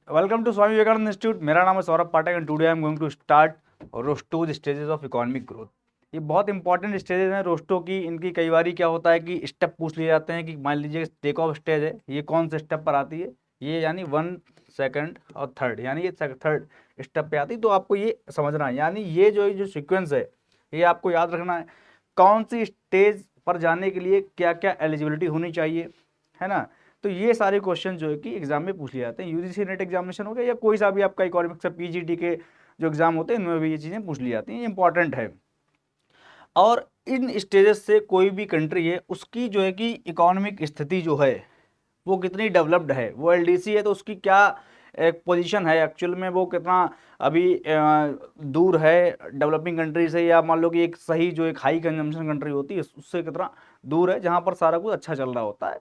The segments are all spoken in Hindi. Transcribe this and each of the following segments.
Welcome to Swami Vivekananda institute. मेरा नाम है Saurabh Pathak and today I am going to start Rostow stages of economic growth. ये बहुत इंपॉर्टेंट स्टेजेस हैं रोस्टो की। इनकी कई बार क्या होता है कि स्टेप पूछ लिए जाते हैं कि मान लीजिए टेक ऑफ स्टेज है, ये कौन से स्टेप पर आती है, ये यानी 1, 2 और 3, यानी ये 3rd स्टेप पे आती है। तो आपको ये समझना है, यानी ये जो सिक्वेंस है ये आपको याद रखना है, कौन सी स्टेज पर जाने के लिए क्या क्या एलिजिबिलिटी होनी चाहिए, है ना। तो ये सारे क्वेश्चन जो है कि एग्जाम में पूछ लिए जाते हैं। यूजीसी नेट एग्जामिनेशन हो गया या कोई सा भी आपका इकोनॉमिक्स या पीजीटी के जो एग्जाम होते हैं इनमें भी ये चीज़ें पूछ ली जाती हैं, ये इंपॉर्टेंट है। और इन स्टेजेस से कोई भी कंट्री है उसकी जो है कि इकोनॉमिक स्थिति जो है वो कितनी डेवलप्ड है, वो एलडीसी है तो उसकी क्या एक पोजीशन है एक्चुअल में, वो कितना अभी दूर है डेवलपिंग कंट्री से, या मान लो कि एक सही जो एक हाई कंजम्पशन कंट्री होती है उससे कितना दूर है जहाँ पर सारा कुछ अच्छा चल रहा होता है।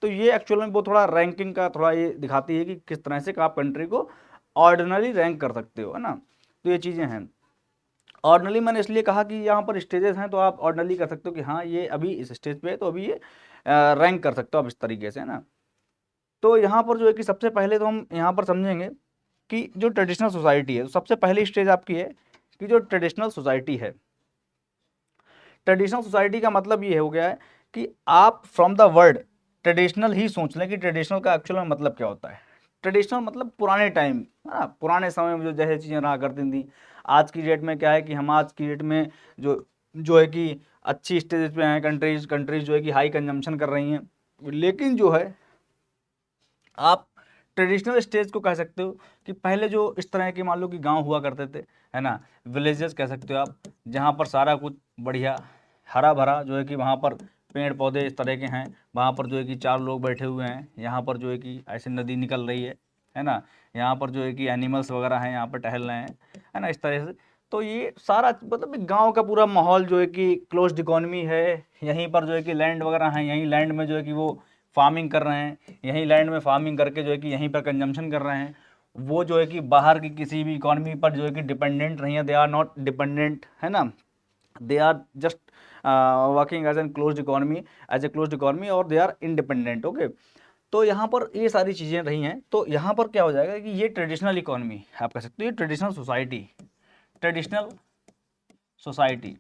तो ये एक्चुअल में वो थोड़ा रैंकिंग का थोड़ा ये दिखाती है कि किस तरह से आप कंट्री को ऑर्डिनरी रैंक कर सकते हो, है ना। तो ये चीज़ें हैं। ऑर्डिनली मैंने इसलिए कहा कि यहाँ पर स्टेजेस हैं तो आप ऑर्डिनली कर सकते हो कि हाँ ये अभी इस स्टेज पे है तो अभी ये रैंक कर सकते हो आप इस तरीके से, है ना। तो यहाँ पर जो है कि सबसे पहले तो हम यहाँ पर समझेंगे कि जो ट्रेडिशनल सोसाइटी है, तो सबसे पहली स्टेज आपकी है कि जो ट्रेडिशनल सोसाइटी है। ट्रेडिशनल सोसाइटी का मतलब ये हो गया है कि आप फ्रॉम द वर्ड ट्रेडिशनल ही सोच लें कि ट्रेडिशनल का एक्चुअल में मतलब क्या होता है। ट्रेडिशनल मतलब पुराने टाइम, है ना, पुराने समय में जो जैसे चीज़ें रहा करती थी। आज की डेट में क्या है कि हम आज की डेट में जो जो है कि अच्छी स्टेज पे हैं, कंट्रीज कंट्रीज जो है कि हाई कंजम्पशन कर रही हैं, लेकिन जो है आप ट्रेडिशनल स्टेज को कह सकते हो कि पहले जो इस तरह के मान लो कि गांव हुआ करते थे, है ना, विलेजेस कह सकते हो आप, जहां पर सारा कुछ बढ़िया हरा भरा जो है कि वहां पर पेड़ पौधे इस तरह के हैं, वहां पर जो है कि 4 लोग बैठे हुए हैं, यहाँ पर जो है कि ऐसे नदी निकल रही है ना, यहाँ पर जो है कि एनिमल्स वगैरह हैं यहाँ पर टहल रहे हैं, है ना, इस तरह से। तो ये सारा मतलब गांव का पूरा माहौल जो है कि क्लोज्ड इकोनॉमी है, यहीं पर जो है कि लैंड वगैरह हैं, यहीं लैंड में जो है कि वो फार्मिंग कर रहे हैं, यहीं लैंड में फार्मिंग करके जो है कि यहीं पर कंजम्पशन कर रहे हैं। वो जो है कि बाहर की किसी भी इकोनॉमी पर जो है कि डिपेंडेंट नहीं है, दे आर नॉट डिपेंडेंट, है ना। They are just working as an closed economy, as a closed economy, और दे आर इंडिपेंडेंट। ओके। तो यहाँ पर ये सारी चीज़ें रही हैं। तो यहाँ पर क्या हो जाएगा कि ये ट्रेडिशनल इकोनॉमी आप कह सकते हो, ये ट्रेडिशनल सोसाइटी, ट्रेडिशनल सोसाइटी।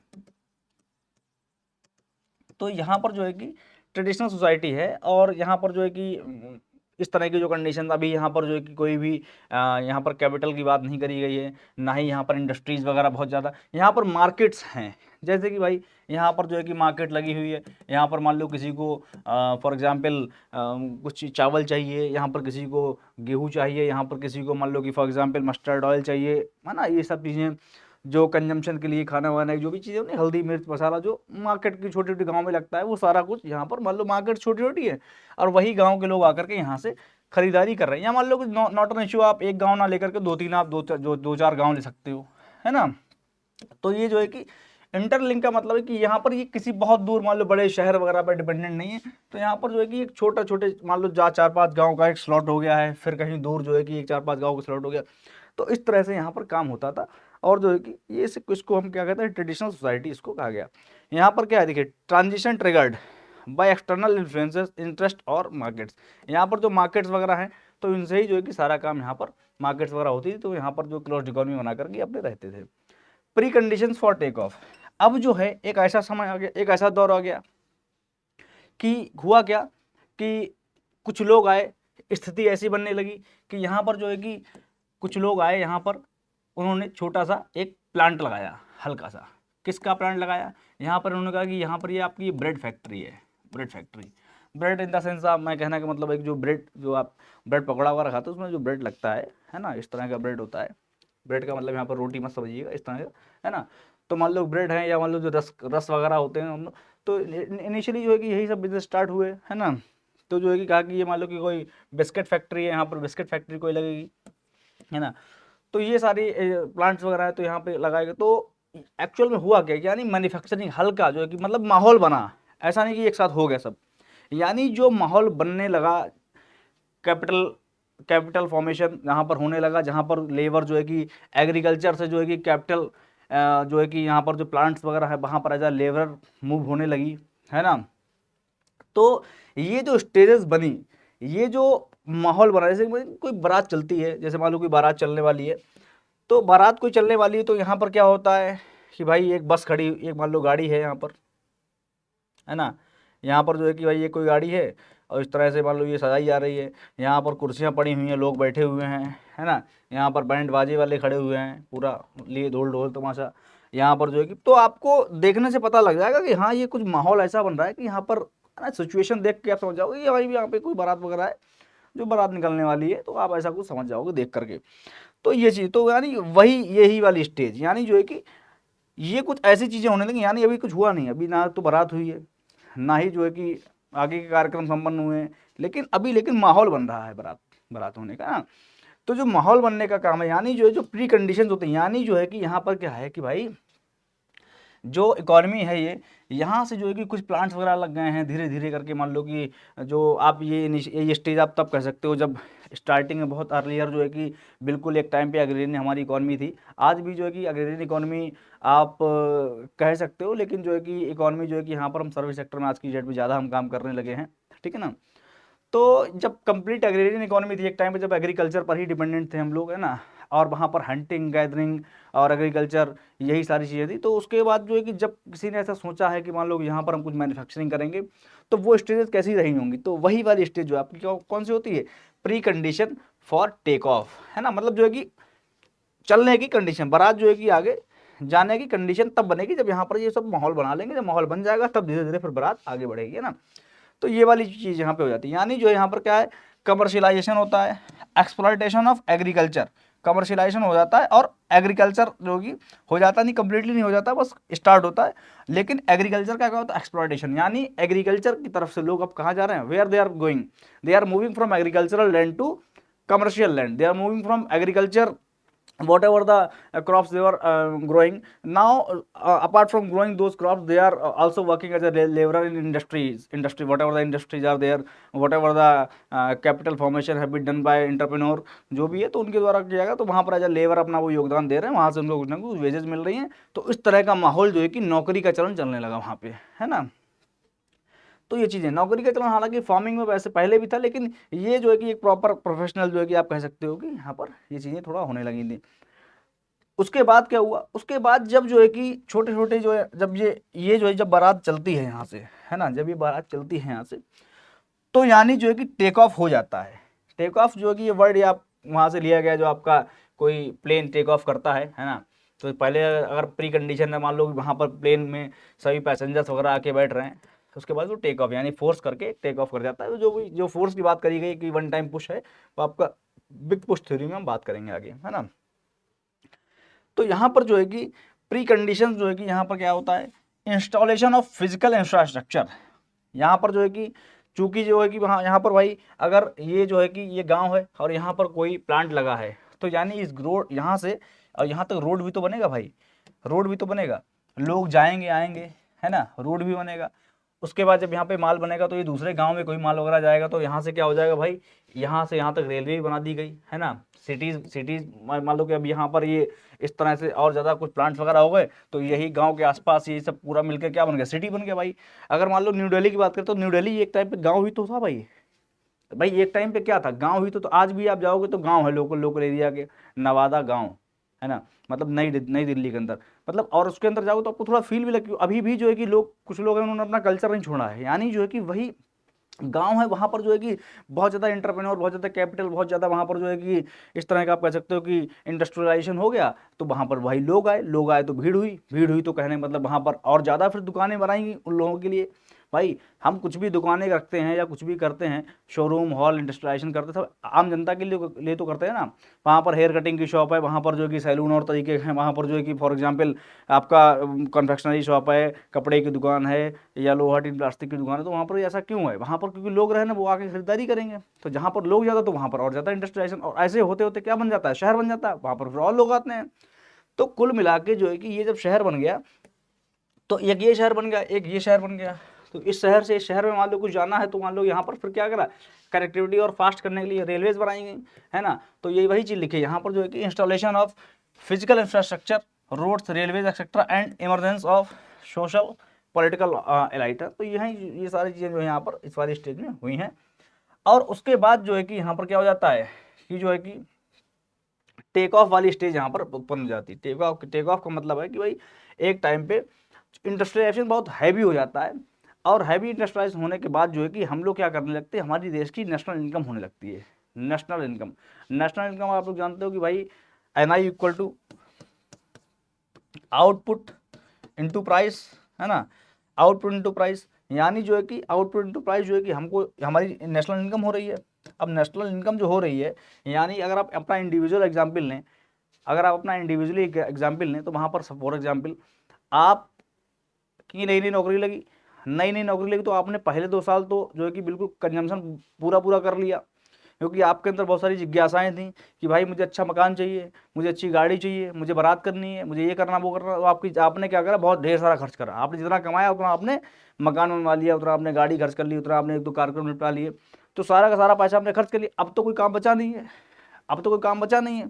तो यहाँ पर जो है कि ट्रेडिशनल सोसाइटी है, और यहाँ पर जो है कि इस तरह की जो कंडीशन अभी यहाँ पर जो है कि कोई भी यहाँ पर कैपिटल की बात नहीं करी गई है, ना ही यहाँ पर इंडस्ट्रीज़ वगैरह बहुत ज़्यादा, यहाँ पर मार्केट्स हैं। जैसे कि भाई यहाँ पर जो है कि मार्केट लगी हुई है, यहाँ पर मान लो किसी को फॉर एग्जांपल कुछ चावल चाहिए, यहाँ पर किसी को गेहूँ चाहिए, यहाँ पर किसी को मान लो कि फॉर एग्जांपल मस्टर्ड ऑयल चाहिए, है ना। ये सब चीज़ें जो कंजम्पशन के लिए खाना वाना जो भी चीज़ें होती है, हल्दी मिर्च मसाला जो मार्केट की छोटी छोटी गांव में लगता है, वो सारा कुछ यहाँ पर मान लो मार्केट छोटी छोटी है और वही गांव के लोग आकर के यहाँ से खरीदारी कर रहे हैं। या मान लो कि नॉट एन इशू, आप एक गांव ना लेकर के 2-3 आप दो चार गांव ले सकते हो, है ना। तो ये जो है कि इंटरलिंक का मतलब है कि यहाँ पर ये किसी बहुत दूर मान लो बड़े शहर वगैरह पर डिपेंडेंट नहीं है। तो यहाँ पर जो है कि एक छोटा छोटे मान लो 4-5 गांव का एक स्लॉट हो गया है, फिर कहीं दूर जो है कि एक 4-5 गांव का स्लॉट हो गया। तो इस तरह से यहाँ पर काम होता था। और जो है कि ये इसको हम क्या कहते हैं, ट्रेडिशनल सोसाइटी इसको कहा गया। यहाँ पर क्या है देखिए, transition triggered by external influences interest और मार्केट्स। यहाँ पर जो मार्केट्स वगैरह हैं तो इनसे ही जो है कि सारा काम यहाँ पर मार्केट्स वगैरह होती थी, तो यहाँ पर जो क्लोज्ड इकोनॉमी बना करके अपने रहते थे। Preconditions for take off. अब जो है एक ऐसा समय आ गया, एक ऐसा दौर आ गया कि हुआ क्या कि कुछ लोग आए, स्थिति ऐसी बनने लगी कि यहाँ पर जो है कि कुछ लोग आए यहाँ पर, उन्होंने छोटा सा एक प्लांट लगाया, हल्का सा। किसका प्लांट लगाया, यहाँ पर उन्होंने कहा कि यहाँ पर ये आपकी ब्रेड फैक्ट्री है, bread factory. Bread in the sense आप, मैं कहना का मतलब एक जो ब्रेड जो आप ब्रेड पकौड़ा वगैरह खाते हो उसमें जो ब्रेड लगता है ना, इस तरह का ब्रेड होता है। ब्रेड का मतलब यहाँ पर रोटी मत समझिएगा, इस तरह का, है ना। तो मान लो ब्रेड है, या मान लो जो रस रस वगैरह होते हैं, तो इनिशियली जो है कि यही सब बिजनेस स्टार्ट हुए, है ना। तो जो है कि कहा कि ये मान लो कि कोई बिस्किट फैक्ट्री है, यहाँ पर बिस्किट फैक्ट्री कोई लगेगी, है ना। तो ये सारी प्लांट्स वगैरह है तो यहाँ पे लगाएंगे। तो एक्चुअल में हुआ क्या, यानी मैन्युफैक्चरिंग हल्का जो है कि मतलब माहौल बना, ऐसा नहीं कि एक साथ हो गया सब, यानी जो माहौल बनने लगा, कैपिटल कैपिटल फॉर्मेशन यहाँ पर होने लगा, जहाँ पर लेबर जो है कि एग्रीकल्चर से जो है कि कैपिटल जो है कि यहाँ पर जो प्लांट्स वगैरह है वहाँ पर एज अ लेबर मूव होने लगी, है ना। तो ये जो स्टेजेस बनी, ये जो माहौल बना, जैसे कोई बारात चलती है, जैसे मान लो कोई बारात चलने वाली है, तो बारात कोई चलने वाली है तो यहाँ पर क्या होता है कि भाई एक बस खड़ी, एक मान लो गाड़ी है यहाँ पर, है ना, यहाँ पर जो है कि भाई ये कोई गाड़ी है और इस तरह से मान लो ये सजाई जा रही है, यहाँ पर कुर्सियाँ पड़ी हुई हैं, लोग बैठे हुए हैं, है ना, यहाँ पर बैंड बाजे वाले खड़े हुए हैं, पूरा लिए ढोल ढोल तमाशा यहाँ पर जो है कि, तो आपको देखने से पता लग जाएगा कि हाँ ये कुछ माहौल ऐसा बन रहा है कि यहाँ पर, है ना, सिचुएशन देख के आप समझ जाओगे ये भाई यहाँ पे कोई बारात वगैरह है, जो बारात निकलने वाली है, तो आप ऐसा कुछ समझ जाओगे देख करके। तो ये चीज़ तो यानी वही यही वाली स्टेज, यानी जो है कि ये कुछ ऐसी चीज़ें होने लगी, यानी अभी कुछ हुआ नहीं, अभी ना तो बारात हुई है, ना ही जो है कि आगे के कार्यक्रम संपन्न हुए हैं, लेकिन माहौल बन रहा है बारात बारात होने का ना। तो जो माहौल बनने का काम है, यानी जो है जो प्री कंडीशन होते हैं, यानी जो है कि यहाँ पर क्या है कि भाई जो इकॉनमी है ये, यहाँ से जो है कि कुछ प्लांट्स वगैरह लग गए हैं धीरे धीरे करके, मान लो कि जो आप ये स्टेज आप तब कह सकते हो जब स्टार्टिंग में बहुत अर्लियर जो है कि बिल्कुल एक टाइम पे अग्रेरियन हमारी इकॉनमी थी। आज भी जो है कि अग्रेरियन इकॉनमी आप कह सकते हो, लेकिन जो है कि इकॉनमी जो है कि यहाँ पर हम सर्विस सेक्टर में आज की डेट में ज़्यादा हम काम करने लगे हैं, ठीक है ना। तो जब कंप्लीट एग्रेरियन इकोनॉमी थी एक टाइम पे, जब एग्रीकल्चर पर ही डिपेंडेंट थे हम लोग, है ना, और वहाँ पर हंटिंग गैदरिंग और एग्रीकल्चर यही सारी चीज़ें थी। तो उसके बाद जो है कि जब किसी ने ऐसा सोचा है कि मान लो यहाँ पर हम कुछ मैन्युफैक्चरिंग करेंगे, तो वो स्टेजेस कैसी रही होंगी, तो वही वाली स्टेज जो आपकी कौन सी होती है, precondition for take off, है ना, मतलब जो है कि चलने की कंडीशन, बारात जो है कि आगे जाने की कंडीशन तब बनेगी जब यहाँ पर ये सब माहौल बना लेंगे, जब माहौल बन जाएगा तब धीरे धीरे फिर बारात आगे बढ़ेगी, है ना। तो ये वाली चीज़ यहाँ पे हो जाती है, यानी जो यहाँ पर क्या है, कमर्शियलाइजेशन होता है, एक्सप्लॉयटेशन ऑफ एग्रीकल्चर, कमर्शियलाइजेशन हो जाता है और एग्रीकल्चर जो कि हो जाता नहीं, कंप्लीटली नहीं हो जाता, बस स्टार्ट होता है। लेकिन एग्रीकल्चर का क्या होता है, एक्सप्लॉयटेशन, यानी एग्रीकल्चर की तरफ से लोग अब कहाँ जा रहे हैं, where they are going, they are moving from agricultural land to commercial land, they are moving from agriculture, whatever the crops they were growing now, apart from growing those crops, they are also working as a laborer in industry, whatever the industries are there, whatever the capital formation have been done by entrepreneur, जो भी है तो उनके द्वारा किया गया, तो वहाँ पर एज a लेबर अपना वो योगदान दे रहे हैं, वहाँ से उनको कुछ ना कुछ वेजेस मिल रही हैं। तो इस तरह का माहौल जो है कि नौकरी का चलन चलने लगा वहाँ पे, है ना। तो ये चीज़ें, नौकरी का चलन हालांकि फार्मिंग में वैसे पहले भी था, लेकिन ये जो है कि एक प्रॉपर प्रोफेशनल जो है कि आप कह सकते हो कि यहाँ पर ये चीज़ें थोड़ा होने लगी थी। उसके बाद क्या हुआ, उसके बाद जब जो है कि छोटे छोटे जो है, जब ये जो है जब बारात चलती है यहाँ से, है ना, जब ये बारात चलती है यहाँ से, तो यानी जो है कि टेक ऑफ हो जाता है। टेक ऑफ जो है कि ये वर्ड आप वहाँ से लिया गया, जो आपका कोई प्लेन टेक ऑफ करता है ना, तो पहले अगर प्री कंडीशन में मान लो वहाँ पर प्लेन में सभी पैसेंजर्स वगैरह आके बैठ रहे हैं, तो उसके बाद वो टेक ऑफ यानी फोर्स करके टेक ऑफ कर जाता है। तो जो फोर्स की बात करी गई कि वन टाइम पुश है, वो आपका बिग पुश थ्योरी में हम बात करेंगे आगे, है ना। तो यहाँ पर जो है कि प्री कंडीशन जो है कि यहाँ पर क्या होता है, इंस्टॉलेशन ऑफ फिजिकल इंफ्रास्ट्रक्चर। यहाँ पर जो है कि चूंकि जो है कि वहाँ यहाँ पर भाई अगर ये जो है कि ये गांव है और यहाँ पर कोई प्लांट लगा है, तो यानी इस रोड यहाँ से और यहाँ तक रोड भी तो बनेगा भाई, रोड भी तो बनेगा, लोग जाएंगे आएंगे, है ना, रोड भी बनेगा। उसके बाद जब यहाँ पे माल बनेगा तो ये दूसरे गांव में कोई माल वगैरह जाएगा, तो यहाँ से क्या हो जाएगा भाई, यहाँ से यहाँ तक रेलवे भी बना दी गई, है ना। सिटीज़ मान लो कि अब यहाँ पर ये इस तरह से और ज़्यादा कुछ प्लांट्स वगैरह हो गए, तो यही गांव के आसपास ये सब पूरा मिलकर क्या बन गया, सिटी बन गया भाई। अगर मान लो न्यू दिल्ली की बात करें, तो न्यू दिल्ली एक टाइम पे गाँव ही तो था भाई, एक टाइम पे क्या था, गांव ही तो आज भी आप जाओगे तो गांव है, लोकल लोकल एरिया के, नवादा गांव, है ना, मतलब नई दिल्ली के अंदर, मतलब और उसके अंदर जाओगे तो आपको थोड़ा फील भी लगे, अभी भी जो है कि लोग कुछ लोग हैं उन्होंने अपना कल्चर नहीं छोड़ा है, यानी जो है कि वही गांव है, वहाँ पर जो है कि बहुत ज़्यादा इंटरप्रेन्योर, बहुत ज़्यादा कैपिटल, बहुत ज़्यादा वहाँ पर जो है कि इस तरह का आप कह सकते हो कि इंडस्ट्रियलाइजेशन हो गया, तो वहाँ पर वही लोग आए तो भीड़ हुई तो कहने मतलब वहाँ पर और ज़्यादा फिर दुकानें बनाएंगी उन लोगों के लिए। भाई हम कुछ भी दुकानें रखते हैं या कुछ भी करते हैं, शोरूम हॉल इंडस्ट्रियलाइजेशन करते हैं, सब आम जनता के लिए तो करते हैं ना। वहाँ पर हेयर कटिंग की शॉप है, वहाँ पर जो है कि सैलून और तरीके हैं, वहाँ पर जो है कि फॉर एग्जांपल आपका कन्फेक्शनरी शॉप है, कपड़े की दुकान है या लोहा टीन प्लास्टिक की दुकान है, तो वहाँ पर ऐसा क्यों है, वहाँ पर क्योंकि लोग रहे ना, वो आके खरीदारी करेंगे, तो जहाँ पर लोग ज़्यादा तो वहाँ पर और ज़्यादा इंडस्ट्रियलाइजेशन, और ऐसे होते होते क्या बन जाता है, शहर बन जाता है, वहाँ पर फिर और लोग आते हैं। तो कुल मिला के जो है कि ये जब शहर बन गया, तो एक ये शहर बन गया, एक ये शहर बन गया, तो इस शहर से इस शहर में मान लो कुछ जाना है, तो मान लो यहाँ पर फिर क्या करा, कनेक्टिविटी और फास्ट करने के लिए रेलवेज बनाई गई, है ना। तो ये वही चीज़ लिखी है यहाँ पर जो है कि installation of physical infrastructure, roads, railways etcetera and emergence of social political elite. तो ये सारी चीज़ें जो है यहाँ पर इस वाली स्टेज में हुई हैं। और उसके बाद जो है कि यहाँ पर क्या हो जाता है कि जो है कि टेक ऑफ वाली स्टेज यहाँ पर उत्पन्न हो जाती है। टेक ऑफ का मतलब है कि भाई एक टाइम पे इंडस्ट्रियलाइजेशन बहुत हैवी हो जाता है, और हैवी इंडस्ट्रियलाइज होने के बाद जो है कि हम लोग क्या करने लगते हैं, हमारी देश की नेशनल इनकम होने लगती है। नेशनल इनकम आप लोग जानते हो कि भाई NI equal to output into price, है ना, आउटपुट इनटू प्राइस। यानी जो है कि आउटपुट इनटू प्राइस जो है कि हमको हमारी नेशनल इनकम हो रही है। अब नेशनल इनकम जो हो रही है, यानी अगर आप अपना इंडिविजुअल एग्जाम्पल लें, तो वहाँ पर फॉर एग्जाम्पल आप की नई नई नौकरी लगी तो आपने पहले 2 साल तो जो है कि बिल्कुल कंजम्पशन पूरा कर लिया, क्योंकि आपके अंदर बहुत सारी जिज्ञासाएं थी कि भाई मुझे अच्छा मकान चाहिए, मुझे अच्छी गाड़ी चाहिए, मुझे बारात करनी है, मुझे ये करना वो करना। तो आपने क्या करा, बहुत ढेर सारा खर्च करा। आपने जितना कमाया उतना आपने मकान बनवा लिया, उतना आपने गाड़ी खर्च कर ली, उतना आपने 1-2 कार्यक्रम निपटा लिए, तो सारा का सारा पैसा आपने खर्च कर लिया। अब तो कोई काम बचा नहीं है।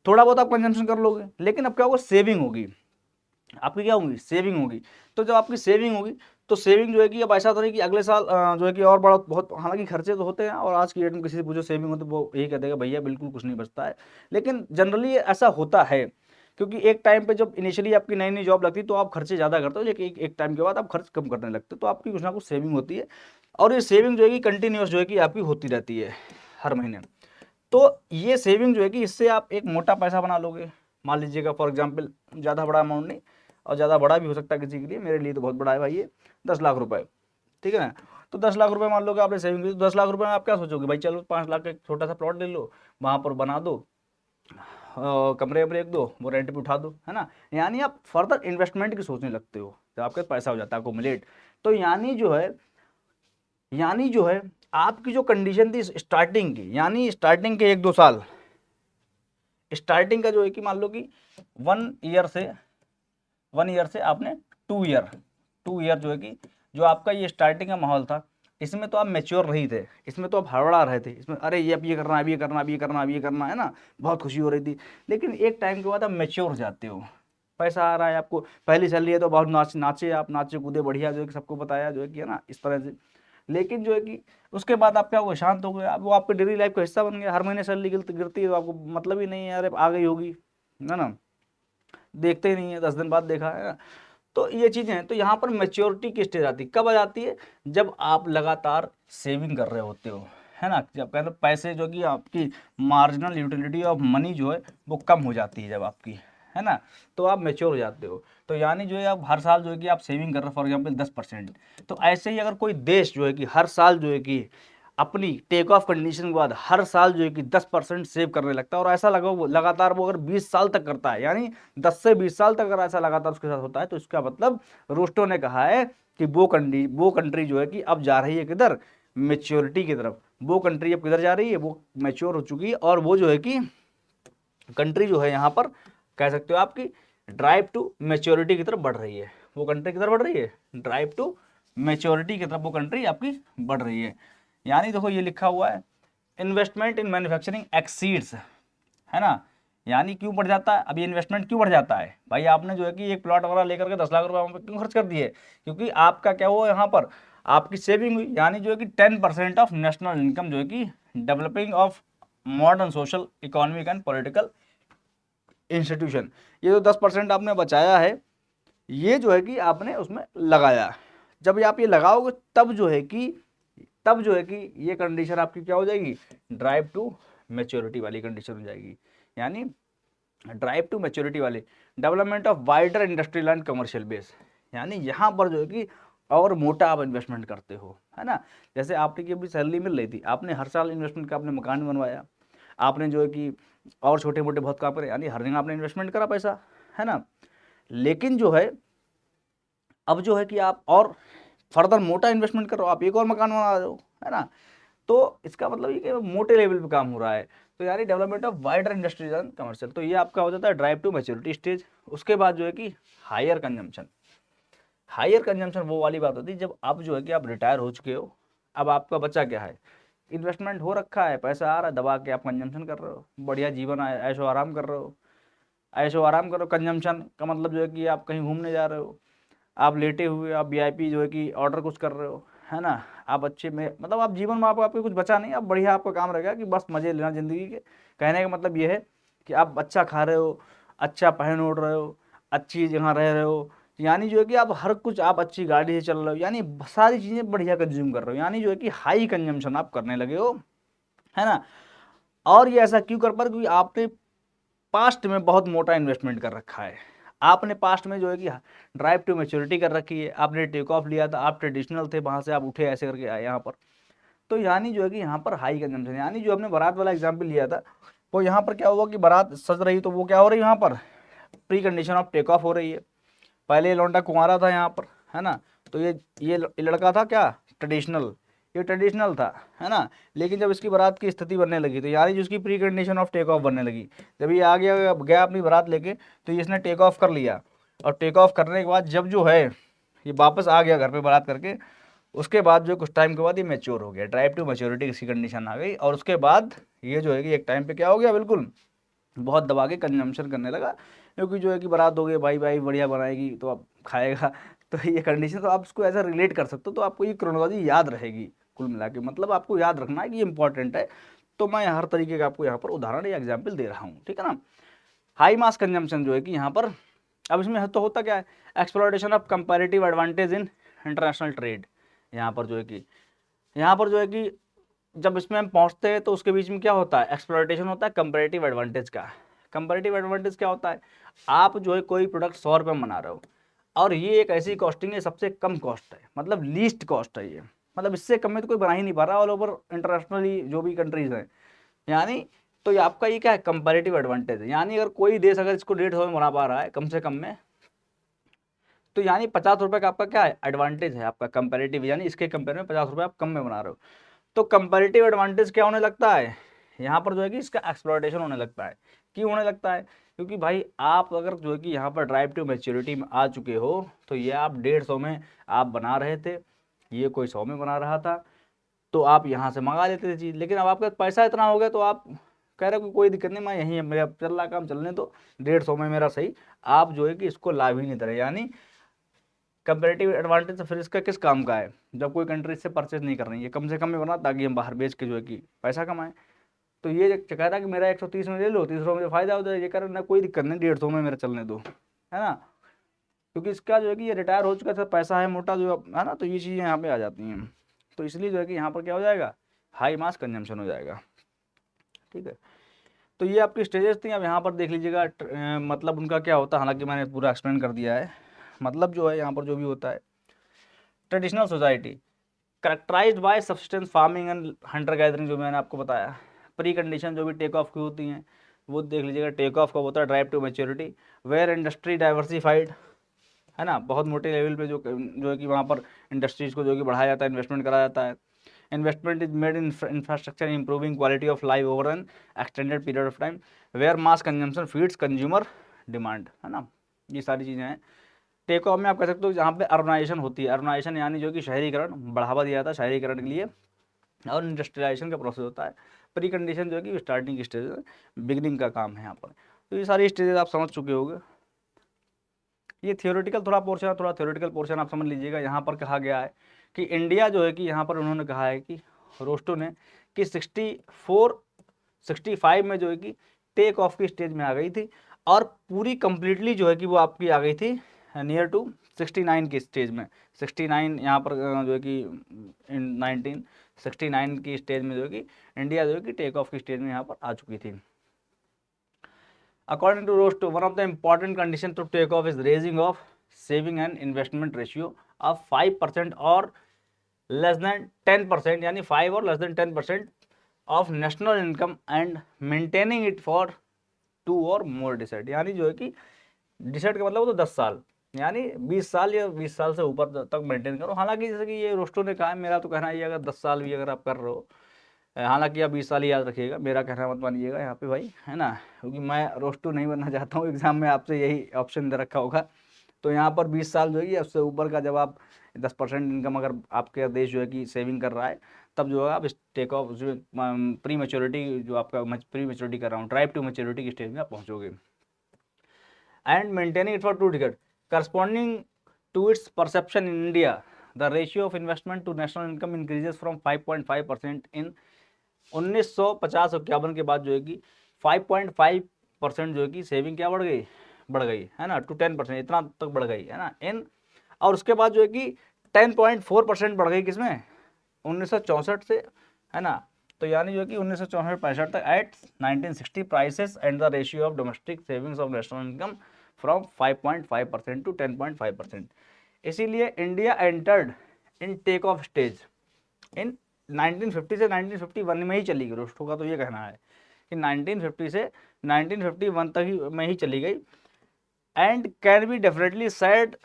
थोड़ा बहुत आप कंजम्पशन कर लोगे, लेकिन अब क्या होगा, सेविंग होगी आपकी, क्या होगी, सेविंग होगी। तो जब आपकी सेविंग होगी तो सेविंग जो है कि अब ऐसा तो नहीं कि अगले साल जो है कि और बड़ा बहुत, हालांकि खर्चे तो होते हैं, और आज की डेट में किसी से पूछो सेविंग हो तो वो यही कह देगा भैया बिल्कुल कुछ नहीं बचता है। लेकिन जनरली ऐसा होता है, क्योंकि एक टाइम पे जब इनिशियली आपकी नई नई जॉब लगती है तो आप खर्चे ज़्यादा करते हो, लेकिन एक टाइम के बाद आप खर्च कम करने लगते हो, तो आपकी कुछ ना कुछ सेविंग होती है। और ये सेविंग जो है कि कंटिन्यूस जो है कि आपकी होती रहती है हर महीने। तो ये सेविंग जो है कि इससे आप एक मोटा पैसा बना लोगे। मान लीजिएगा फॉर एग्जांपल, ज़्यादा बड़ा अमाउंट नहीं, और ज़्यादा बड़ा भी हो सकता है किसी के लिए, मेरे लिए तो बहुत बड़ा है भाई ये 10 लाख रुपए, ठीक है ना। तो 10 लाख रुपए मान लो कि आपने सेविंग की, तो 10 लाख रुपए में आप क्या सोचोगे, भाई चलो 5 लाख का एक छोटा सा प्लॉट ले लो, वहाँ पर बना दो, कमरे वमरे एक दो, वो रेंट पे उठा दो, है ना। यानी आप फर्दर इन्वेस्टमेंट की सोचने लगते हो जब आपके पास पैसा हो जाता है अकोमुलेट। तो यानी जो है आपकी जो कंडीशन थी स्टार्टिंग की, यानी स्टार्टिंग के 1-2 साल, स्टार्टिंग का जो है कि मान लो कि 1 ईयर से आपने 2 ईयर जो है कि जो आपका ये स्टार्टिंग का माहौल था, इसमें तो आप मैच्योर नहीं थे, इसमें तो आप हड़बड़ा रहे थे, इसमें अरे ये अब ये करना, अब ये करना, अब ये करना, अब ये करना, है ना, बहुत खुशी हो रही थी। लेकिन एक टाइम के बाद आप मैच्योर हो जाते हो, पैसा आ रहा है आपको, पहली सैलरी है तो बहुत नाचे आप, नाचे कूदे बढ़िया, जो है कि सबको बताया जो है कि, है ना, इस तरह से। लेकिन जो है कि उसके बाद आप क्या हो गए, शांत हो गए, अब वो आपके डेली लाइफ का हिस्सा बन गया। हर महीने सैलरी गिरती है तो आपको मतलब ही नहीं है, अरे आ गई होगी, है ना, देखते ही नहीं है, 10 दिन बाद देखा है ना। तो ये चीज़ें हैं। तो यहाँ पर मैच्योरिटी की स्टेज आती है, कब आ जाती है, जब आप लगातार सेविंग कर रहे होते हो, है ना, जब कहते पैसे जो कि आपकी मार्जिनल यूटिलिटी ऑफ मनी जो है वो कम हो जाती है जब आपकी, है ना, तो आप मैच्योर हो जाते हो। तो यानी जो है आप हर साल जो है कि आप सेविंग कर रहे हो फॉर एग्जाम्पल 10%। तो ऐसे ही अगर कोई देश जो है कि हर साल जो है कि अपनी टेक ऑफ कंडीशन के बाद हर साल जो है कि 10% सेव करने लगता है, और ऐसा लगातार वो अगर 20 साल तक करता है, यानी 10 से 20 साल तक अगर ऐसा लगातार उसके साथ होता है, तो इसका मतलब रोस्टो ने कहा है कि वो कंट्री जो है कि अब जा रही है किधर, मेच्योरिटी की तरफ। वो कंट्री अब किधर जा रही है, वो मैच्योर हो चुकी है, और वो जो है कि कंट्री जो है यहाँ पर कह सकते हो आपकी ड्राइव टू मेच्योरिटी की तरफ बढ़ रही है। वो कंट्री किधर बढ़ रही है, ड्राइव टू मेच्योरिटी की तरफ वो कंट्री आपकी बढ़ रही है। यानी देखो ये लिखा हुआ है, इन्वेस्टमेंट इन मैन्युफैक्चरिंग एक्सीड्स, है ना। यानी क्यों बढ़ जाता है, अब ये इन्वेस्टमेंट क्यों बढ़ जाता है, भाई आपने जो है कि एक प्लॉट वगैरह लेकर के 10 लाख रुपए वहाँ पे क्यों खर्च कर दिए, क्योंकि आपका क्या हुआ यहाँ पर, आपकी सेविंग हुई। यानी जो है कि 10% ऑफ नेशनल इनकम जो है कि developing of modern social economic and political institution, ये जो 10% आपने बचाया है, ये जो है कि आपने उसमें लगाया। जब आप ये लगाओगे तब जो है कि ये कंडीशन आपकी क्या हो जाएगी, ड्राइव टू मैच्योरिटी वाली कंडीशन हो जाएगी। यानी ड्राइव टू मैच्योरिटी वाली development of wider industrial and commercial base, यानी यहाँ पर जो है कि और मोटा आप इन्वेस्टमेंट करते हो, है ना। जैसे आपकी की अभी सैलरी मिल रही थी, आपने हर साल इन्वेस्टमेंट का आपने मकान बनवाया, आपने जो है कि और छोटे मोटे बहुत काम करे, यानी हर दिन आपने इन्वेस्टमेंट करा पैसा, है ना। लेकिन जो है अब जो है कि आप और फर्दर मोटा इन्वेस्टमेंट करो, आप एक और मकान बना रहे हो, है ना। तो इसका मतलब ये कि मोटे लेवल पे काम हो रहा है। तो यानी development of wider industries and commercial, तो ये आपका हो जाता है ड्राइव टू मैच्योरिटी स्टेज। उसके बाद जो है कि हायर कंजम्पशन वो वाली बात होती है जब आप जो है कि आप रिटायर हो चुके हो, अब आपका बच्चा क्या है, इन्वेस्टमेंट हो रखा है, पैसा आ रहा है, दबा के आप कंजम्पशन कर रहे हो, बढ़िया जीवन ऐशो आराम कर रहे हो, कंजम्पशन का मतलब जो है कि आप कहीं घूमने जा रहे हो, आप लेटे हुए, आप वीआईपी जो है कि ऑर्डर कुछ कर रहे हो, है ना, आप अच्छे में मतलब आप जीवन में आपको कुछ बचा नहीं, आप बढ़िया आपका काम रहेगा कि बस मजे लेना ज़िंदगी के। कहने का मतलब ये है कि आप अच्छा खा रहे हो, अच्छा पहन ओढ़ रहे हो, अच्छी जगह रह रहे हो, यानी जो है कि आप हर कुछ, आप अच्छी गाड़ी से चल रहे हो, यानी सारी चीज़ें बढ़िया कंज्यूम कर रहे हो, यानी जो है कि हाई कंजम्पशन आप करने लगे हो, है ना। और ये ऐसा क्यों कर पा रहे? क्योंकि आपने पास्ट में बहुत मोटा इन्वेस्टमेंट कर रखा है। आपने पास्ट में जो है कि ड्राइव टू मैच्योरिटी कर रखी है, आपने टेक ऑफ लिया था, आप ट्रेडिशनल थे, वहां से आप उठे ऐसे करके आए यहाँ पर। तो यानी जो है कि यहाँ पर हाई कंजम्पशन, यानी जो हमने बारात वाला एग्जाम्पल लिया था, वो यहाँ पर क्या हुआ कि बारात सज रही, तो वो क्या हो रही है यहाँ पर, precondition of take off हो रही है। पहले ये लौंडा कुंवारा था यहाँ पर, है ना, तो ये लड़का था क्या, ट्रेडिशनल, ये ट्रेडिशनल था, है ना। लेकिन जब इसकी बारात की स्थिति बनने लगी, तो यानी जो उसकी precondition of take off बनने लगी, जब ये आ गया अपनी बारात लेके, तो ये इसने टेक ऑफ कर लिया। और टेक ऑफ करने के बाद जब जो है ये वापस आ गया घर पे बारात करके, उसके बाद जो कुछ टाइम के बाद ये मैच्योर हो गया, ड्राइव टू मैच्योरिटी की कंडीशन आ गई, और उसके बाद ये जो है कि एक टाइम पे क्या हो गया, बिल्कुल बहुत दबा के कंजम्पशन करने लगा। क्योंकि जो है कि बारात हो गई, भाई भाई बढ़िया बनाएगी तो आप खाएगा, तो ये कंडीशन, तो आप इसको ऐसा रिलेट कर सकते हो, तो आपको ये क्रोनोलॉजी याद रहेगी कुल मिला के, मतलब आपको याद रखना है कि ये इंपॉर्टेंट है। तो मैं हर तरीके का आपको यहाँ पर उदाहरण या एग्जाम्पल दे रहा हूँ, ठीक है ना। हाई मास कंजम्पशन जो है कि यहाँ पर, अब इसमें तो होता क्या है, exploitation of comparative advantage in international trade. यहाँ पर जो है कि जब इसमें हम पहुंचते हैं तो उसके बीच में क्या होता है, एक्सप्लॉयटेशन होता है कंपैरेटिव एडवांटेज का। कंपैरेटिव एडवांटेज क्या होता है, आप जो है कोई प्रोडक्ट 100 रुपये में बना रहे हो, और ये एक ऐसी कॉस्टिंग है, सबसे कम कॉस्ट है, मतलब लीस्ट कॉस्ट है ये, मतलब इससे कम में तो कोई बना ही नहीं पा रहा ऑल ओवर इंटरनेशनली जो भी कंट्रीज हैं, यानी। तो ये आपका ये क्या है, कंपैरेटिव एडवांटेज है। यानी अगर कोई देश अगर इसको 150 में बना पा रहा है कम से कम में, तो यानी 50 रुपये का आपका क्या है, एडवांटेज है आपका कंपैरेटिव, यानी इसके कंपेयर में 50 रुपये आप कम में बना रहे हो। तो कंपैरेटिव एडवांटेज क्या होने लगता है यहाँ पर, जो है कि इसका एक्सप्लॉयटेशन होने लगता है। क्यों होने लगता है, क्योंकि भाई आप अगर जो है कि यहाँ पर ड्राइव टू मैच्योरिटी में आ चुके हो, तो ये आप 150 में आप बना रहे थे, ये कोई 100 में बना रहा था, तो आप यहाँ से मंगा लेते थे चीज़। लेकिन अब आपका पैसा इतना हो गया, तो आप कह रहे हो कि कोई दिक्कत नहीं, मैं यहीं मेरा चल रहा काम चलने दो, 150 में मेरा सही, आप जो है कि इसको लाभ ही नहीं दे रहे। यानी कंपेरेटिव एडवांटेज तो फिर इसका किस काम का है, जब कोई कंट्री इससे परचेज नहीं कर रही है, कम से कम में बना ताकि हम बाहर बेच के जो है कि पैसा कमाएं। तो ये कह रहा है कि मेरा 130 में ले लो, 30 मुझे फायदा हो जाए, ये कह रहा ना कोई दिक्कत नहीं, 150 में मेरा चलने दो, है ना। क्योंकि इसका जो है कि ये रिटायर हो चुका था, पैसा है मोटा जो है ना, तो ये चीज़ें यहाँ पे आ जाती हैं। तो इसलिए जो है कि यहाँ पर क्या हो जाएगा, हाई मास कंजम्पशन हो जाएगा, ठीक है। तो ये आपकी स्टेजेस थी। अब यहाँ पर देख लीजिएगा मतलब उनका क्या होता है, हालांकि मैंने पूरा एक्सप्लेन कर दिया है। मतलब जो है यहाँ पर जो भी होता है, traditional society characterized by subsistence farming and hunter gathering, जो मैंने आपको बताया। प्री कंडीशन जो भी टेक ऑफ की होती हैं वो देख लीजिएगा। टेक ऑफ का होता है drive to maturity, where industry diversified, है ना, बहुत मोटे लेवल पे जो है कि वहाँ पर इंडस्ट्रीज को जो कि बढ़ाया जाता है, इन्वेस्टमेंट करा जाता है। Investment is made in infrastructure improving quality of life over an extended period of time, where mass consumption feeds consumer demand, है ना। ये सारी चीज़ें हैं। टेक ऑफ में आप कह सकते हो जहाँ पे अर्बनाइजेशन होती है, अर्बनाइजेशन यानी जो कि शहरीकरण बढ़ावा दिया जाता है शहरीकरण के लिए, और इंडस्ट्रियलाइजेशन का प्रोसेस होता है। प्री कंडीशन जो है कि स्टार्टिंग की स्टेज है, बिगनिंग का काम है यहाँ पर। तो ये सारी स्टेजेस आप समझ चुके होंगे। ये थियोरेटिकल थोड़ा पोर्शन है, थोड़ा थियोरेटिकल पोर्शन आप समझ लीजिएगा। यहाँ पर कहा गया है कि इंडिया जो है कि यहाँ पर उन्होंने कहा है कि रोस्टो ने कि 65 में जो है कि टेक ऑफ की स्टेज में आ गई थी, और पूरी कंप्लीटली जो है कि वो आपकी आ गई थी नियर टू 69 की स्टेज में। 69 यहाँ पर जो है कि 1969 की स्टेज में जो है कि इंडिया जो है कि टेक ऑफ की स्टेज में यहाँ पर आ चुकी थी। According to Rosto, one of the important conditions to take off is raising of saving and investment ratio of 5% or less than 10%, यानी 5 और less than 10% of national income and maintaining it for 2 or more decade। यानी जो है कि डिसाइड का मतलब वो तो 10 साल, यानी 20 साल या 20 साल से ऊपर तक मेंटेन करो। हालांकि जैसे कि ये रोस्टो ने कहा है, मेरा तो कहना ये अगर 10 साल भी अगर आप कर रहे हो, हालांकि आप 20 साल ही याद रखिएगा, मेरा कहना मत मानिएगा यहाँ पे भाई, है ना, क्योंकि मैं रोस्टो नहीं बनना चाहता हूँ। एग्जाम में आपसे यही ऑप्शन दे रखा होगा, तो यहाँ पर 20 साल जो है उससे ऊपर का, जब आप 10% इनकम अगर आपके देश जो है कि सेविंग कर रहा है, तब जो है आप इस टेक ऑफ जो प्री मेच्योरिटी, जो आपका प्री मेच्योरिटी कर रहा हूँ, ड्राइव टू मेच्योरिटी की स्टेज में आप पहुँचोगे। And maintaining it for 2 decades corresponding to its perception in India the ratio of investment to national income increases from 5.5% in 1950-51 के बाद जो है कि 5.5% जो है कि सेविंग क्या बढ़ गई है ना, टू 10%, इतना तक बढ़ गई है ना इन, और उसके बाद जो है कि 10.4% बढ़ गई किसमें, 1964 से, है ना। तो यानी जो कि 1964-65 तक at 1960 prices and the ratio of domestic savings of national income from 5.5% to 10.5%। इसीलिए India entered in take off stage in 1950 से 1951 में ही चली गई। रुस्टो का तो ये कहना है कि 1950 से 1951 तक ही में ही चली गई, and can be definitely said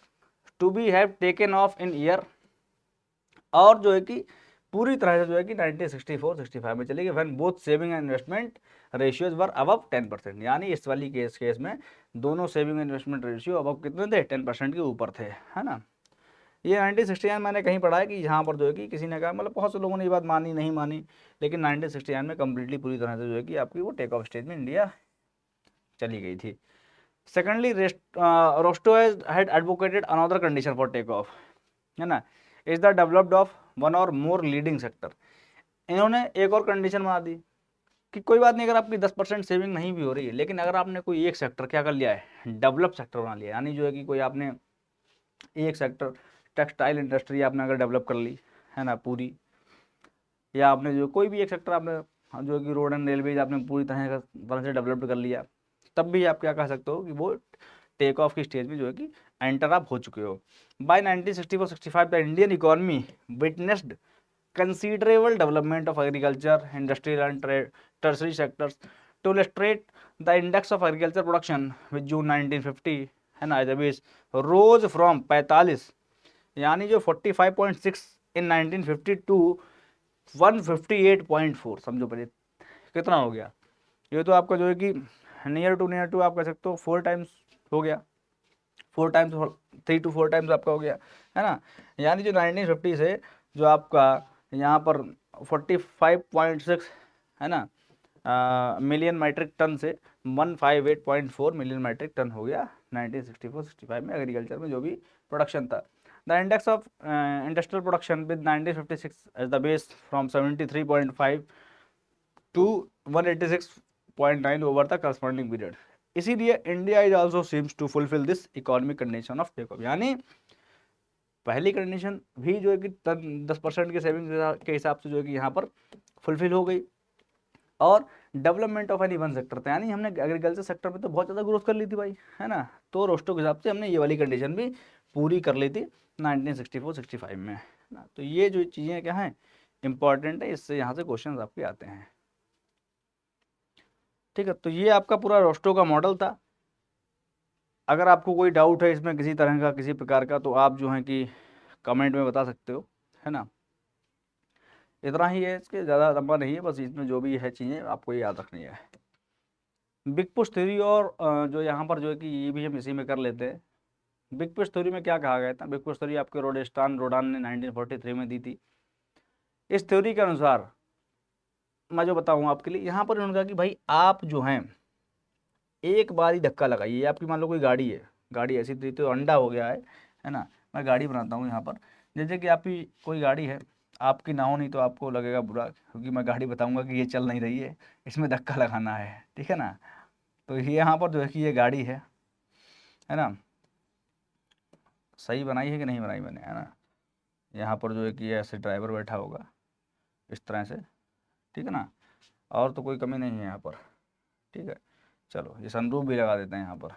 to be have taken off in year, और जो है कि पूरी तरह से जो है कि 1964-65 में चली गई, when both saving and investment ratios were above 10%। यानी इस वाली केस में दोनों saving and investment ratio above कितने थे, 10% के ऊपर थे, है ना। ये 1969 मैंने कहीं पढ़ा है कि यहाँ पर जो है कि किसी ने कहा, मतलब बहुत से लोगों ने ये बात मानी नहीं मानी, लेकिन 1969 में कम्प्लीटली पूरी तरह से जो है कि आपकी वो टेक ऑफ स्टेज में इंडिया चली गई थी। Secondly Rostow had advocated another condition for take off, है ना, is the developed of one और मोर लीडिंग सेक्टर। इन्होंने एक और कंडीशन बना दी कि कोई बात नहीं, अगर आपकी 10% सेविंग नहीं भी हो रही है, लेकिन अगर आपने कोई एक सेक्टर क्या कर लिया है, डेवलप सेक्टर बना लिया, यानी जो है कि कोई आपने एक सेक्टर टेक्सटाइल इंडस्ट्री आपने अगर डेवलप कर ली, है ना, पूरी, या आपने जो कोई भी एक सेक्टर आपने जो कि रोड एंड रेलवेज आपने पूरी तरह से डेवलप कर लिया, तब भी आप क्या कह सकते हो कि वो टेक ऑफ की स्टेज में जो है कि एंटर आप हो चुके हो। By 1964-65 the Indian economy witnessed considerable development of agriculture, industrial and tertiary sectors. To illustrate, the index of agriculture production with June 1950 है ना जब rose from 45, यानी जो 45.6 in 1950 to 158.4, समझो पहले कितना हो गया। ये तो आपका जो है कि नियर टू आप कह सकते हो 4 टाइम्स हो गया, 4 टाइम्स 3 to 4 टाइम्स आपका हो गया, है ना। यानी जो 1950 से जो आपका यहाँ पर 45.6 है ना मिलियन मीट्रिक टन से 158.4 मिलियन मीट्रिक टन हो गया 1964-65 में एग्रीकल्चर में जो भी प्रोडक्शन था। The index of industrial production with 1956 as the base from 73.5 to 186.9 over the corresponding period. इसीलिए India is also seems to fulfil this economic condition of take off, यानी पहली कंडीशन भी जो है कि 10% के सेविंग के हिसाब से जो है कि यहाँ पर फुलफिल हो गई, और development of any one sector था, यानी हमने एग्रीकल्चर सेक्टर में तो बहुत ज़्यादा ग्रोथ कर ली थी भाई, है ना। तो रोस्टो के हिसाब से हमने ये वाली कंडीशन भी पूरी कर ली थी 1964-65 में, है ना। तो ये जो चीज़ें क्या हैं इंपॉर्टेंट है, इससे यहाँ से क्वेश्चन आपके आते हैं, ठीक है। तो ये आपका पूरा रोस्टो का मॉडल था। अगर आपको कोई डाउट है इसमें किसी तरह का, किसी प्रकार का, तो आप जो है कि कमेंट में बता सकते हो, है ना। इतना ही है, इसके ज़्यादा लंबा नहीं है, बस इसमें जो भी है चीज़ें आपको ये याद रखनी है। बिग पुश थ्योरी, और जो यहाँ पर जो है कि ये भी हम इसी में कर लेते हैं। बिग पुश थ्योरी में क्या कहा गया था, बिग पुश थ्योरी आपके रोडान ने 1943 में दी थी। इस थ्योरी के अनुसार मैं जो बताऊँ आपके लिए, यहाँ पर उन्होंने कहा कि भाई आप जो हैं एक बार ही धक्का लगाइए। आपकी मान लो कोई गाड़ी है, गाड़ी ऐसी थी तो अंडा हो गया है ना। मैं गाड़ी बनाता हूँ यहाँ पर, जैसे कि आपकी कोई गाड़ी है, आपकी ना हो नहीं तो आपको लगेगा बुरा, क्योंकि मैं गाड़ी बताऊँगा कि ये चल नहीं रही है, इसमें धक्का लगाना है, ठीक है ना। तो ये यहाँ पर जो है कि ये गाड़ी है ना, सही बनाई है कि नहीं बनाई मैंने, है ना। यहाँ पर जो है कि ऐसे ड्राइवर बैठा होगा इस तरह से, ठीक है ना, और तो कोई कमी नहीं है यहाँ पर, ठीक है। चलो ये सनरूफ भी लगा देते हैं यहाँ पर,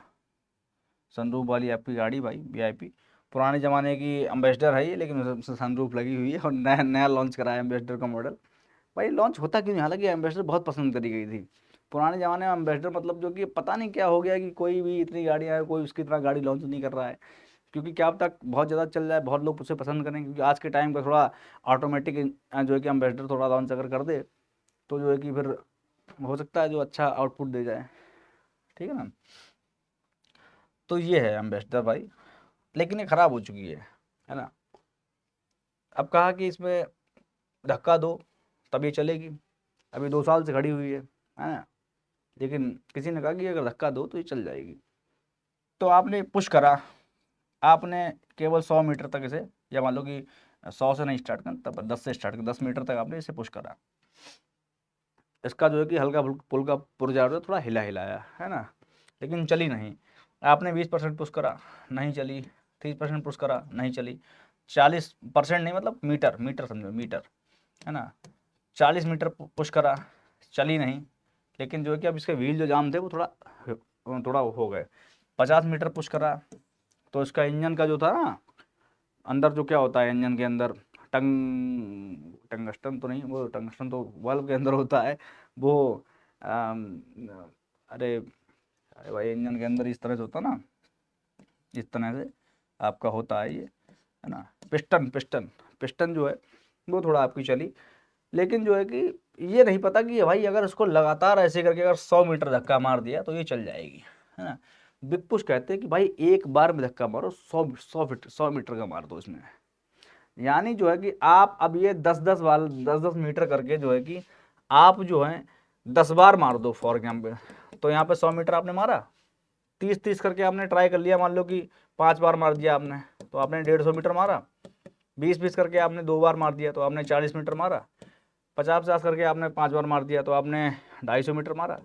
सनरूफ वाली आपकी गाड़ी भाई वीआईपी, पुराने ज़माने की एम्बेसडर है ये, लेकिन उसमें सनरूफ लगी हुई है, और नया नया लॉन्च करा है एम्बेसडर का मॉडल। भाई लॉन्च होता क्यों नहीं, हालांकि एम्बेसडर बहुत पसंद करी गई थी पुराने ज़माने में। एम्बेसडर मतलब जो कि पता नहीं क्या हो गया कि कोई भी इतनी गाड़ियाँ है, कोई उसकी तरह गाड़ी लॉन्च नहीं कर रहा है, क्योंकि क्या अब तक बहुत ज़्यादा चल जाए, बहुत लोग उसे पसंद करें, क्योंकि आज के टाइम का थोड़ा ऑटोमेटिक जो है कि एम्बेसडर थोड़ा लॉन्च अगर कर दे तो जो है कि फिर हो सकता है जो अच्छा आउटपुट दे जाए, ठीक है ना। तो ये है एम्बेसडर भाई, लेकिन ये ख़राब हो चुकी है ना। अब कहा कि इसमें धक्का दो तब ये चलेगी, अभी 2 साल से खड़ी हुई है ना। लेकिन किसी ने कहा कि अगर धक्का दो तो ये चल जाएगी। तो आपने पुश करा, आपने केवल 100 मीटर तक इसे या मान लो कि 100 से नहीं स्टार्ट करना, तब 10 से स्टार्ट कर, 10 मीटर तक आपने इसे पुश करा, इसका जो है कि हल्का पुल का पुर्जा थोड़ा हिला हिलाया है ना, लेकिन चली नहीं। आपने 20% पुश करा, नहीं चली। 30% पुश करा, नहीं चली। 40% नहीं, मतलब मीटर मीटर समझो, मीटर है ना, 40 मीटर पुश करा, चली नहीं। लेकिन जो है कि अब इसके व्हील जो जाम थे वो थोड़ा हो गए। 50 मीटर पुश करा, तो इसका इंजन का जो था ना, अंदर जो क्या होता है इंजन के अंदर, टंगस्टन तो नहीं, वो टंगस्टन तो वाल्व के अंदर होता है वो। अरे अरे भाई, इंजन के अंदर इस तरह से होता ना, इस तरह से आपका होता है ये, है ना, पिस्टन पिस्टन पिस्टन जो है वो थोड़ा आपकी चली। लेकिन जो है कि ये नहीं पता कि भाई अगर इसको लगातार ऐसे करके अगर 100 मीटर धक्का मार दिया तो ये चल जाएगी, है ना। बिग पुश कहते हैं कि भाई एक बार में धक्का मारो, 100 मीटर का मार दो इसमें। यानी जो है कि आप अब ये 10 मीटर करके जो है कि आप जो है 10 बार मार दो फॉर एग्जाम्पल, तो यहाँ पे 100 मीटर आपने मारा, 30 करके आपने ट्राई कर लिया, मान लो कि 5 बार मार दिया आपने तो आपने 150 मीटर मारा। 20 करके आपने 2 बार मार दिया तो आपने 40 मीटर मारा। 50 करके आपने 5 बार मार दिया तो आपने 250 मीटर मारा।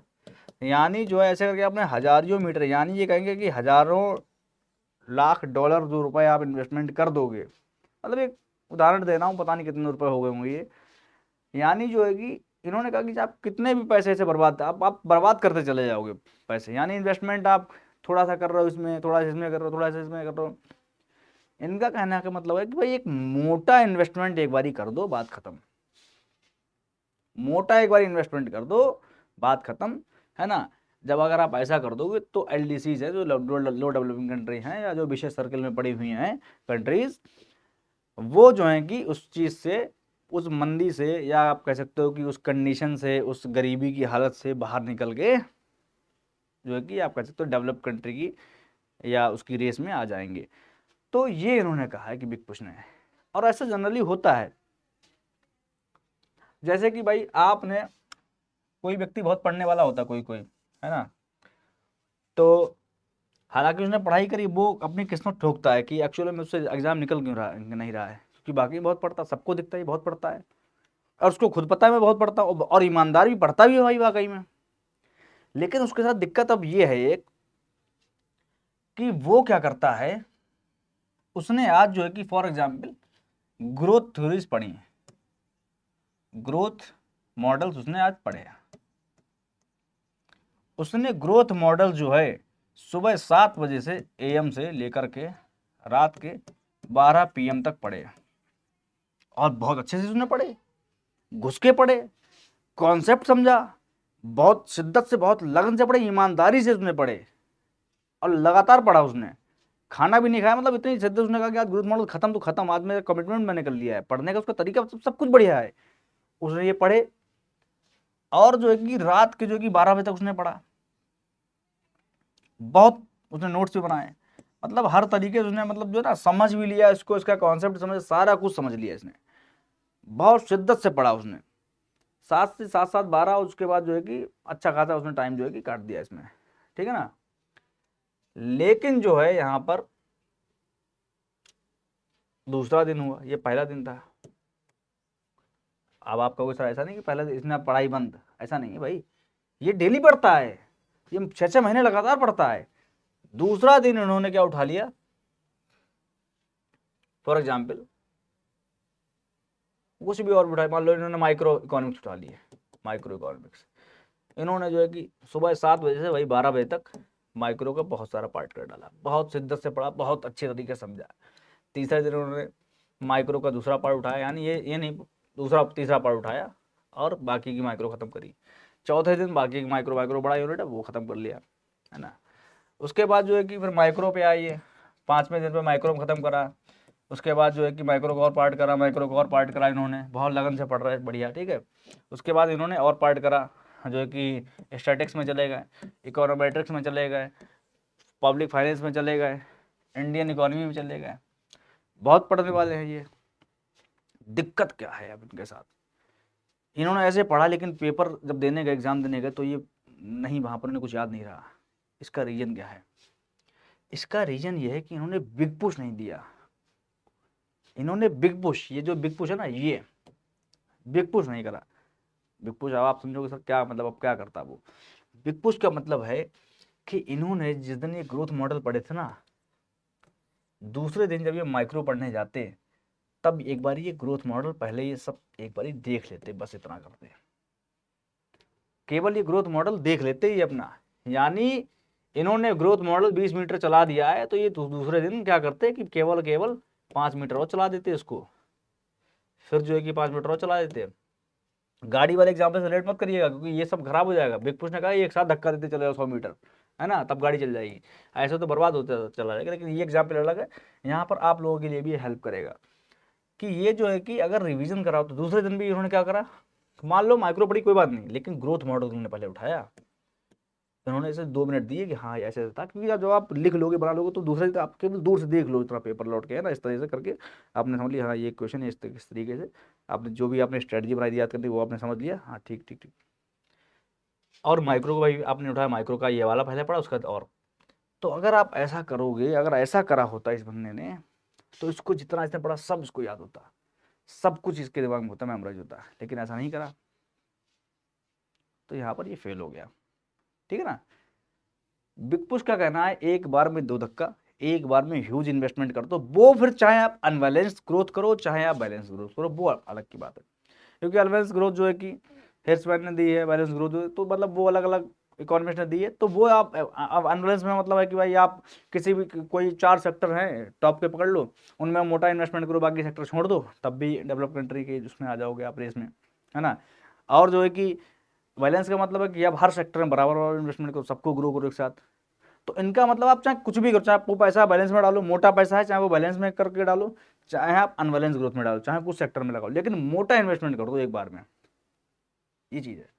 यानी जो है ऐसे करके आपने हजारों मीटर, यानी ये कहेंगे कि हजारों लाख डॉलर जो रुपए आप इन्वेस्टमेंट कर दोगे, मतलब एक उदाहरण दे रहा हूँ, पता नहीं कितने रुपए हो गए होंगे ये। यानी जो है कि इन्होंने कहा कि आप कितने भी पैसे ऐसे बर्बाद, आप बर्बाद करते चले जाओगे पैसे। यानी इन्वेस्टमेंट आप थोड़ा सा कर रहे हो इसमें, थोड़ा सा इसमें कर रहे हो, थोड़ा सा इसमें कर रहे हो। इनका कहने का मतलब है कि भाई एक मोटा इन्वेस्टमेंट एक बार ही कर दो, बात खत्म। मोटा एक बार इन्वेस्टमेंट कर दो, बात खत्म, है ना। जब अगर आप ऐसा कर दोगे तो एलडीसीज है, जो लो डेवलपिंग कंट्री हैं या जो विशेष सर्कल में पड़ी हुई हैं कंट्रीज, वो जो है कि उस चीज़ से, उस मंदी से, या आप कह सकते हो कि उस कंडीशन से, उस गरीबी की हालत से बाहर निकल के जो है कि आप कह सकते हो डेवलप कंट्री की या उसकी रेस में आ जाएंगे। तो ये इन्होंने कहा है कि बिग पुश ने, और ऐसा जनरली होता है। जैसे कि भाई आपने, कोई व्यक्ति बहुत पढ़ने वाला होता कोई कोई, है ना, तो हालांकि उसने पढ़ाई करी, वो अपनी किस्मत ठोकता है कि एक्चुअली में उससे एग्जाम निकल क्यों रहा नहीं रहा है, क्योंकि बाकी बहुत पढ़ता, सबको दिखता है बहुत पढ़ता है, और उसको खुद पता है मैं बहुत पढ़ता हूँ, और ईमानदार भी पढ़ता भी है भाई वाकई में। लेकिन उसके साथ दिक्कत अब ये है एक, कि वो क्या करता है, उसने आज जो है कि फॉर एग्जाम्पल ग्रोथ थ्योरीज पढ़ी हैं, ग्रोथ मॉडल्स उसने आज पढ़े हैं। उसने ग्रोथ मॉडल जो है सुबह 7 बजे से एएम से लेकर के रात के 12 पीएम तक पढ़े, और बहुत अच्छे से उसने पढ़े, घुस के पढ़े, कॉन्सेप्ट समझा, बहुत शिद्दत से, बहुत लगन से पढ़े, ईमानदारी से उसने पढ़े, और लगातार पढ़ा उसने, खाना भी नहीं खाया, मतलब इतनी शिद्दत उसने कहा कि आज ग्रोथ मॉडल खत्म तो खत्म, आज मेरा कमिटमेंट मैंने कर लिया है, पढ़ने का उसका तरीका सब कुछ बढ़िया है। उसने ये पढ़े, और जो है कि रात के जो कि 12 बजे तक उसने पढ़ा, बहुत उसने नोट्स भी बनाए, मतलब हर तरीके से उसने, मतलब जो है ना, समझ भी लिया इसको, इसका कॉन्सेप्ट समझ, सारा कुछ समझ लिया इसने, बहुत शिद्दत से पढ़ा उसने, 7 से 7 12, उसके बाद जो है कि अच्छा खासा उसने टाइम जो है कि काट दिया इसमें, ठीक है ना। लेकिन जो है यहाँ पर दूसरा दिन हुआ, ये पहला दिन था। अब आप कहोगे सर ऐसा नहीं कि पहले इसने पढ़ाई बंद, ऐसा नहीं है भाई, ये डेली पढ़ता है, ये 6 महीने लगातार पढ़ता है। दूसरा दिन इन्होंने क्या उठा लिया, फॉर एग्जाम्पल कुछ भी और उठाए, मान लो इन्होंने माइक्रो इकोनॉमिक्स उठा लिया, माइक्रो इकोनॉमिक्स इन्होंने जो है कि सुबह 7 बजे से वही 12 बजे तक माइक्रो का बहुत सारा पार्ट कर डाला, बहुत शिद्दत से पढ़ा, बहुत अच्छे तरीके से समझा। तीसरे दिन उन्होंने माइक्रो का दूसरा पार्ट उठाया, यानी ये नहीं, दूसरा तीसरा पार्ट उठाया और बाकी की माइक्रो खत्म करी। चौथे दिन बाकी की माइक्रो माइक्रो बड़ा यूनिट है वो खत्म कर लिया, है ना। उसके बाद जो है कि फिर माइक्रो पे आई है, 5वें दिन पे माइक्रो खत्म करा। उसके बाद जो है कि माइक्रो का और पार्ट करा, माइक्रो का और पार्ट करा, इन्होंने बहुत लगन से पढ़ रहे हैं, बढ़िया, ठीक है। उसके बाद इन्होंने और पार्ट करा, जो है कि स्टैटिक्स में चले गए, इकोनोमेट्रिक्स में चले गए, पब्लिक फाइनेंस में चले गए, इंडियन इकोनॉमी में चले गए। बहुत पढ़ने वाले हैं ये। दिक्कत क्या है अब इनके साथ, इन्होंने ऐसे पढ़ा लेकिन पेपर जब देने गए, एग्जाम देने गए, तो ये नहीं, वहाँ पर उन्हें कुछ याद नहीं रहा। इसका रीज़न क्या है? इसका रीज़न ये है कि इन्होंने बिग पुश नहीं दिया। इन्होंने बिग पुश, ये जो बिग पुश है ना, ये बिग पुश नहीं करा। बिग पुश अब आप समझोगे सर क्या मतलब, अब क्या करता वो। बिग पुश का मतलब है कि इन्होंने जिस दिन ये ग्रोथ मॉडल पढ़े थे ना, दूसरे दिन जब ये माइक्रो पढ़ने जाते तब एक बार ये ग्रोथ मॉडल पहले ये सब एक बार देख लेते, बस इतना करते, केवल ये ग्रोथ मॉडल देख लेते ही अपना। यानी इन्होंने ग्रोथ मॉडल 20 मीटर चला दिया है, तो ये दूसरे दिन क्या करते कि केवल केवल 5 मीटर और चला देते इसको, फिर जो है कि 5 मीटर और चला देते। गाड़ी वाले एग्जाम्पल से रिलेट मत करिएगा, क्योंकि ये सब खराब हो जाएगा। बिग पुश ने कहा एक साथ धक्का देते चले जाओ 100 मीटर, है ना, तब गाड़ी चल जाएगी। ऐसे तो बर्बाद होते चला जाएगा। लेकिन ये एग्जाम्पल अलग है, यहाँ पर आप लोगों के लिए भी हेल्प करेगा कि ये जो है कि अगर रिवीजन कराओ तो दूसरे दिन भी इन्होंने क्या करा, मान लो माइक्रो पड़ी कोई बात नहीं, लेकिन ग्रोथ मॉडल उन्होंने पहले उठाया। उन्होंने इसे 2 मिनट दिए कि हाँ ऐसे ऐसे था, क्योंकि जब आप लिख लोगे बना लोगे तो दूसरे दिन आप केवल दूर से देख लो, इतना पेपर लौट के, है ना, इस तरह से करके आपने समझ लिया हाँ ये क्वेश्चन है, इस तरीके से आपने जो भी आपने स्ट्रेटजी बनाई थी याद करने की, वो आपने समझ लिया, हाँ ठीक ठीक ठीक। और माइक्रो को भाई आपने उठाया, माइक्रो का ये वाला पहले पढ़ा, उसका और। तो अगर आप ऐसा करोगे, अगर ऐसा करा होता इस बंदे ने, तो इसको जितना इसने पढ़ा सब इसको याद होता, सब कुछ इसके दिमाग में होता, मेमोराइज होता, लेकिन ऐसा नहीं करा, तो यहाँ पर ये फेल हो गया। ठीक है ना। बिग पुश का कहना है एक बार में 2 धक्का, एक बार में ह्यूज इन्वेस्टमेंट कर दो, वो फिर चाहे आप अनबैलेंस ग्रोथ करो चाहे आप बैलेंस ग्रोथ करो, वो अलग की बात है। क्योंकि अनबैलेंस ग्रोथ जो है कि हेयरस्पैन ने दी है, बैलेंस ग्रोथ तो मतलब वो अलग अलग इकोनॉमिस्ट ने दी है, तो वो आप अनबैलेंस में मतलब है कि भाई आप किसी भी कोई 4 सेक्टर हैं टॉप के पकड़ लो, उनमें मोटा इन्वेस्टमेंट करो, बाकी सेक्टर छोड़ दो, तब भी डेवलप कंट्री के उसमें आ जाओगे आप रेस में, है ना। और जो है कि बैलेंस का मतलब है कि आप हर सेक्टर में बराबर बराबर इन्वेस्टमेंट करो, सबको ग्रो करो एक साथ। तो इनका मतलब आप चाहे कुछ भी करो, चाहे वो पैसा बैलेंस में डालो, मोटा पैसा है चाहे वो बैलेंस में करके डालो, चाहे आप अनबैलेंस ग्रोथ में डालो, चाहे कुछ सेक्टर में लगाओ, लेकिन मोटा इन्वेस्टमेंट कर दो एक बार में, ये चीज़ है।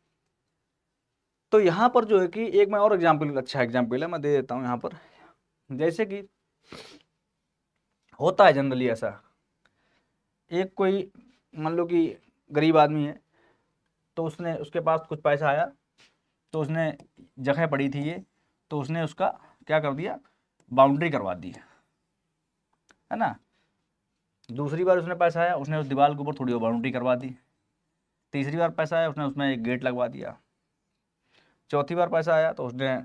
तो यहाँ पर जो है कि एक मैं और एग्जाम्पल, अच्छा एग्जाम्पल है मैं दे देता हूँ यहाँ पर। जैसे कि होता है जनरली ऐसा, एक कोई मान लो कि गरीब आदमी है, तो उसने उसके पास कुछ पैसा आया, तो उसने जगह पड़ी थी ये, तो उसने उसका क्या कर दिया, बाउंड्री करवा दी, है ना। दूसरी बार उसने पैसा आया, उसने उस दीवार के ऊपर थोड़ी और बाउंड्री करवा दी। तीसरी बार पैसा आया, उसने उसमें एक गेट लगवा दिया। चौथी बार पैसा आया तो उसने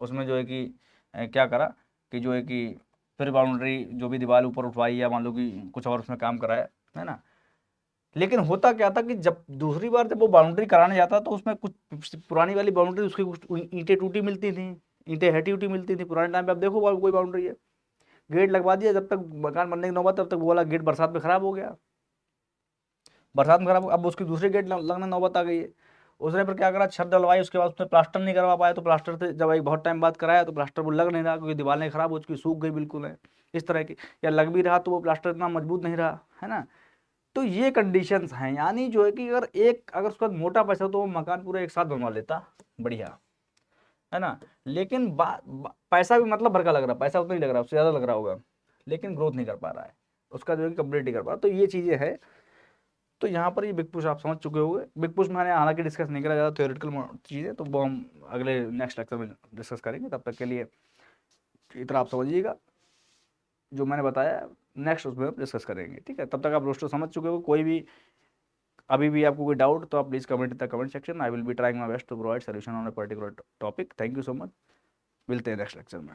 उसमें जो है कि क्या करा कि जो है कि फिर बाउंड्री जो भी दीवार ऊपर उठवाई, या मान लो कि कुछ और उसमें काम कराया, है ना। लेकिन होता क्या था कि जब दूसरी बार जब वो बाउंड्री कराने जाता तो उसमें कुछ पुरानी वाली बाउंड्री, उसकी कुछ ईंटें टूटी मिलती थी, ईंटें हटी उटी मिलती थी पुराने टाइम पे। अब देखो कोई बाउंड्री है, गेट लगवा दिया, जब तक मकान बनने की नौबत तब तक वो वाला गेट बरसात में खराब हो गया, बरसात में खराब, अब उसकी दूसरी गेट लगने नौबत आ गई है। उसने फिर क्या करा, छत डलवाई, उसके बाद उसने प्लास्टर नहीं करवा पाया, तो प्लास्टर से जब एक बहुत टाइम बाद कराया तो प्लास्टर वो लग नहीं रहा, क्योंकि दीवारें खराब हो चुकी, सूख गई बिल्कुल है, इस तरह की। या लग भी रहा तो वो प्लास्टर इतना मजबूत नहीं रहा, है ना। तो ये कंडीशंस हैं, यानी जो है कि अगर उसका मोटा पैसा हो तो वो मकान पूरा एक साथ बनवा लेता, बढ़िया, है ना। लेकिन पैसा भी मतलब भर का लग रहा, पैसा उतना ही लग रहा है, उससे ज़्यादा लग रहा होगा, लेकिन ग्रोथ नहीं कर पा रहा है, उसका जो है कि कंप्लीट नहीं कर पा रहा। तो ये चीज़ें है। तो यहाँ पर ये बिग पुश आप समझ चुके होंगे। बिग पुश मैंने हालांकि डिस्कस नहीं करा, ज़्यादा थ्योरेटिकल चीज़ें, तो वो हम अगले नेक्स्ट लेक्चर में डिस्कस करेंगे। तब तक के लिए इतना आप समझिएगा, जो मैंने बताया नेक्स्ट उसमें हम डिस्कस करेंगे, ठीक है। तब तक आप रोस्टर समझ चुके हो। कोई भी अभी भी आपको कोई डाउट तो आप please comment in the comment section, I will be trying my best to provide solution on a particular topic. Thank you so much, मिलते हैं नेक्स्ट लेक्चर में।